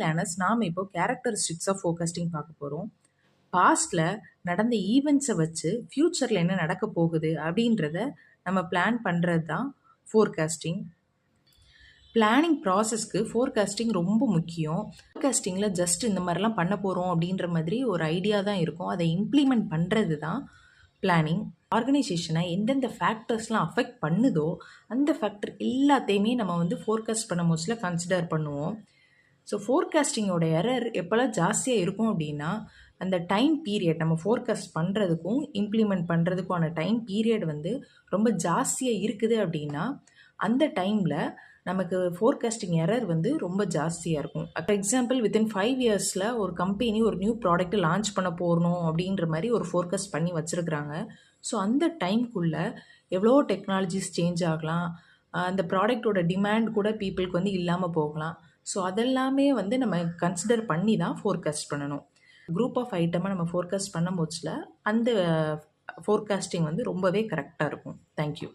Learners நாம் இப்போ characteristics of forecasting பார்க்க போகிறோம். பாஸ்டில் நடந்த ஈவெண்ட்ஸை வச்சு ஃப்யூச்சரில் என்ன நடக்க போகுது அப்படின்றத நம்ம பிளான் பண்ணுறது தான் ஃபோர்காஸ்டிங். பிளானிங் ப்ராசஸ்க்கு ஃபோர்காஸ்டிங் ரொம்ப முக்கியம். ஃபோர்காஸ்டிங்கில் ஜஸ்ட் இந்த மாதிரிலாம் பண்ண போகிறோம் அப்படின்ற மாதிரி ஒரு ஐடியா தான் இருக்கும். அதை இம்ப்ளிமெண்ட் பண்ணுறது தான் பிளானிங். ஆர்கனைசேஷனை எந்தெந்த ஃபேக்டர்ஸ்லாம் அஃபெக்ட் பண்ணுதோ அந்த ஃபேக்டர் எல்லாத்தையுமே நம்ம வந்து ஃபோர்காஸ்ட் பண்ண மோஸ்ட்டில் கன்சிடர் பண்ணுவோம். ஸோ ஃபோர்காஸ்டிங்கோட எரர் எப்போல்லாம் ஜாஸ்தியாக இருக்கும் அப்படின்னா, அந்த டைம் பீரியட் நம்ம ஃபோர்காஸ்ட் பண்ணுறதுக்கும் இம்ப்ளிமெண்ட் பண்ணுறதுக்கான டைம் பீரியட் வந்து ரொம்ப ஜாஸ்தியாக இருக்குது அப்படின்னா, அந்த டைமில் நமக்கு ஃபோர்காஸ்டிங் எரர் வந்து ரொம்ப ஜாஸ்தியாக இருக்கும். ஃபார் எக்ஸாம்பிள் வித்தின் 5 இயர்ஸில் ஒரு கம்பெனி ஒரு நியூ ப்ராடக்ட்டை லான்ச் பண்ண போகணும் அப்படின்ற மாதிரி ஒரு ஃபோர்காஸ்ட் பண்ணி வச்சுருக்குறாங்க. ஸோ அந்த டைம்குள்ளே எவ்வளோ டெக்னாலஜிஸ் சேஞ்ச் ஆகலாம், அந்த ப்ராடக்டோட டிமாண்ட் கூட பீப்புளுக்கு வந்து இல்லாமல் போகலாம். ஸோ அதெல்லாமே வந்து நம்ம கன்சிடர் பண்ணி தான் ஃபோர்காஸ்ட் பண்ணணும். குரூப் ஆஃப் ஐட்டமை நம்ம ஃபோர்காஸ்ட் பண்ணும் போச்சில் அந்த ஃபோர்காஸ்டிங் வந்து ரொம்பவே கரெக்டாக இருக்கும். தேங்க்யூ.